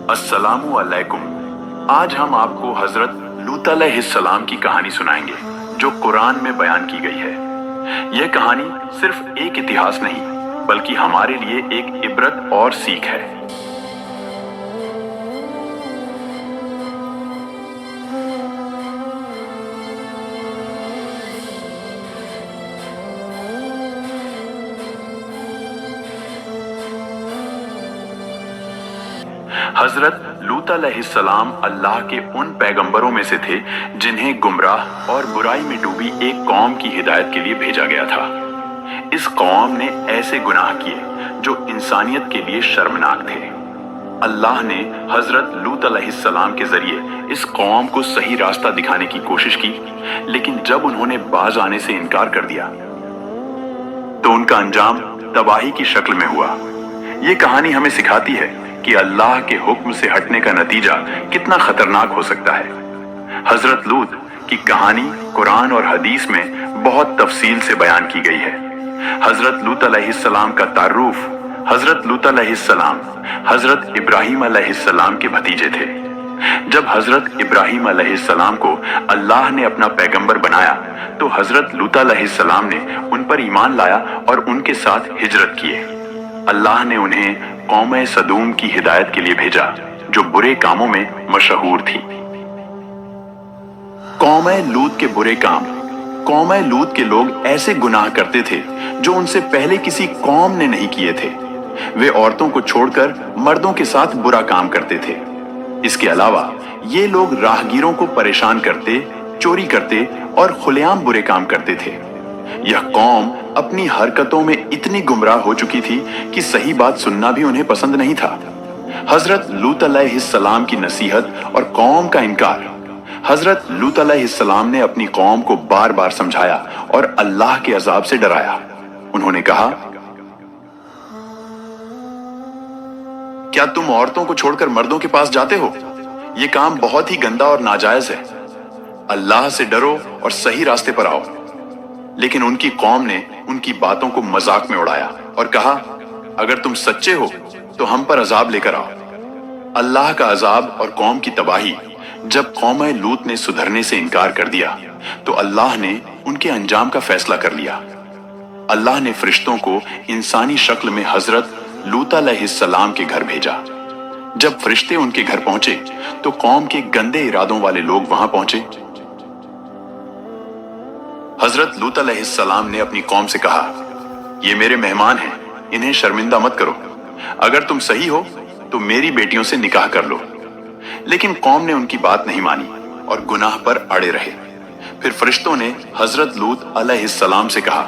अस्सलामु अलैकुम। आज हम आपको हजरत लूत अलैहिस्सलाम की कहानी सुनाएंगे जो कुरान में बयान की गई है। यह कहानी सिर्फ एक इतिहास नहीं बल्कि हमारे लिए एक इबरत और सीख है। हजरत लूत अलैहिस्सलाम अल्लाह के उन पैगंबरों में से थे जिन्हें गुमराह और बुराई में डूबी एक कौम की हिदायत के लिए भेजा गया था। इस कौम ने ऐसे गुनाह किए जो इंसानियत के लिए शर्मनाक थे। अल्लाह ने हजरत लूत अलैहिस्सलाम के जरिए इस कौम को सही रास्ता दिखाने की कोशिश की, लेकिन जब उन्होंने बाज आने से इनकार कर दिया तो उनका अंजाम तबाही की शक्ल में हुआ। ये कहानी हमें सिखाती है कि अल्लाह के हुक्म से हटने का नतीजा कितना खतरनाक हो सकता है। हजरत लूत की कहानी कुरान और हदीस में बहुत तफसील से बयान की गई है। हजरत लूत अलैहिस्सलाम का तारुफ, हजरत लूत अलैहिस्सलाम हजरत इब्राहिम अलैहिस्सलाम के भतीजे थे। जब हजरत इब्राहिम अलैहिस्सलाम को अल्लाह ने अपना पैगंबर बनाया तो हजरत लूत अलैहिस्सलाम ने उन पर ईमान लाया और उनके साथ हिजरत किए। अल्लाह ने उन्हें कौम सदूम की हिदायत के लिए भेजा जो बुरे कामों में मशहूर थी। कौम लूत के बुरे काम। कौम लूत के लोग ऐसे गुनाह करते थे जो उनसे पहले किसी कौम ने नहीं किए थे। वे औरतों को छोड़कर मर्दों के साथ बुरा काम करते थे। इसके अलावा ये लोग राहगीरों को परेशान करते, चोरी करते और खुलेआम बुरे काम करते थे। यह कौम अपनी हरकतों में इतनी गुमराह हो चुकी थी कि सही बात सुनना भी उन्हें पसंद नहीं था। हजरत लूत अलैहिस्सलाम की नसीहत और कौम का इनकार। हजरत लूत अलैहिस्सलाम ने अपनी कौम को बार बार समझाया और अल्लाह के अजाब से डराया। उन्होंने कहा, क्या तुम औरतों को छोड़कर मर्दों के पास जाते हो? यह काम बहुत ही गंदा और नाजायज है। अल्लाह से डरो और सही रास्ते पर आओ। लेकिन उनकी कौम ने उनकी बातों को मजाक में उड़ाया और कहा, अगर तुम सच्चे हो तो हम पर अजाब लेकर आओ। अल्लाह का अजाब और कौम की तबाही। जब कौम लूत ने सुधरने से इनकार कर दिया तो अल्लाह ने उनके अंजाम का फैसला कर लिया। अल्लाह ने फरिश्तों को इंसानी शक्ल में हजरत लूत अलैहिस्सलाम के घर भेजा। जब फरिश्ते उनके घर पहुंचे तो कौम के गंदे इरादों वाले लोग वहां पहुंचे। हजरत लूत अलैहिस्सलाम ने अपनी कौम से कहा, ये मेरे मेहमान हैं, इन्हें शर्मिंदा मत करो। अगर तुम सही हो तो मेरी बेटियों से निकाह कर लो। लेकिन कौम ने उनकी बात नहीं मानी और गुनाह पर अड़े रहे। फिर फरिश्तों ने हजरत लूत अलैहिस्सलाम से कहा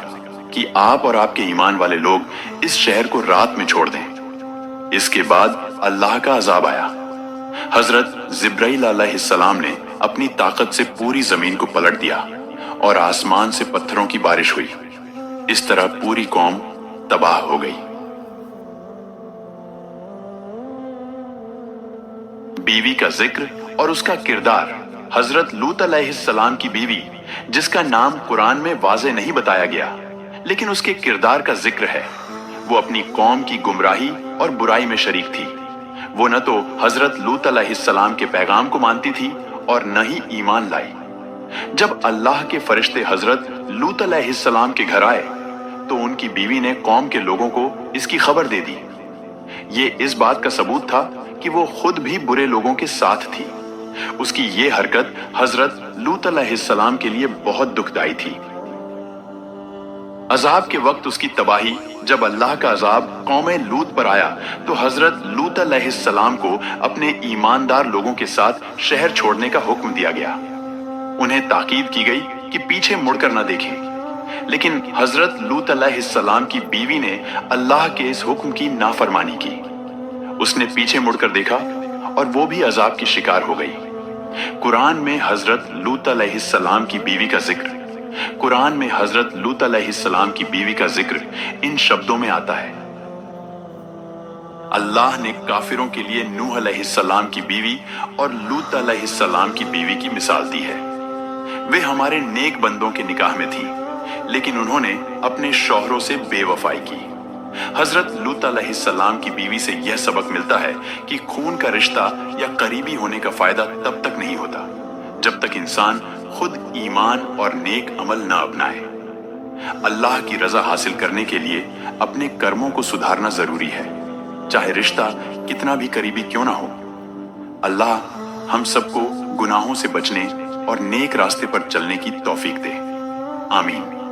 कि आप और आपके ईमान वाले लोग इस शहर को रात में छोड़ दें। इसके बाद अल्लाह का अजाब आया। हजरत जिब्राइल अलैहिस्सलाम ने अपनी ताकत से पूरी जमीन को पलट दिया और आसमान से पत्थरों की बारिश हुई। इस तरह पूरी कौम तबाह हो गई। बीवी का जिक्र और उसका किरदार। हजरत लूत अलैहिस्सलाम की बीवी, जिसका नाम कुरान में वाज़े नहीं बताया गया, लेकिन उसके किरदार का जिक्र है। वो अपनी कौम की गुमराही और बुराई में शरीक थी। वो न तो हजरत लूत अलैहिस्सलाम के पैगाम को मानती थी और न ही ईमान लाई। जब अल्लाह के फरिश्ते हजरत लूत अलैहिस्सलाम के घर आए तो उनकी बीवी ने कौम के लोगों को इसकी खबर दे दी। ये इस बात का सबूत था कि वो खुद भी बुरे लोगों के साथ थी। उसकी ये हरकत हजरत लूत अलैहिस्सलाम के लिए बहुत दुखदाई थी। अजाब के वक्त उसकी तबाही। जब अल्लाह का अजाब कौम लूत पर आया तो हजरत लूत अलैहिस्सलाम को अपने ईमानदार लोगों के साथ शहर छोड़ने का हुक्म दिया गया। उन्हें ताकीद की गई कि पीछे मुड़कर न देखें। लेकिन हजरत लूत अलैहिस्सलाम की बीवी ने अल्लाह के इस हुक्म की नाफरमानी की। उसने पीछे मुड़कर देखा और वो भी अजाब की शिकार हो गई। कुरान में हजरत लूत अलैहिस्सलाम की बीवी का जिक्र। कुरान में हजरत लूत अलैहिस्सलाम की बीवी का जिक्र इन शब्दों में आता है, अल्लाह ने काफिरों के लिए नूह अलैहिस्सलाम की बीवी और लूत अलैहिस्सलाम की बीवी की मिसाल दी है। वे हमारे नेक बंदों के निकाह में थी, लेकिन उन्होंने अपने शौहरों से बेवफाई की। حضرت لوط علیہ السلام کی بیوی سے یہ سبق ملتا ہے کہ خون کا رشتہ یا قریبی ہونے کا فائدہ تب تک نہیں ہوتا جب تک انسان خود ایمان اور نیک عمل نہ اپنائے۔ اللہ کی رضا حاصل کرنے کے لیے اپنے کرموں کو سدھارنا ضروری ہے، چاہے رشتہ کتنا بھی قریبی کیوں نہ ہو۔ اللہ ہم سب کو گناہوں سے بچنے اور نیک راستے پر چلنے کی توفیق دے، آمین۔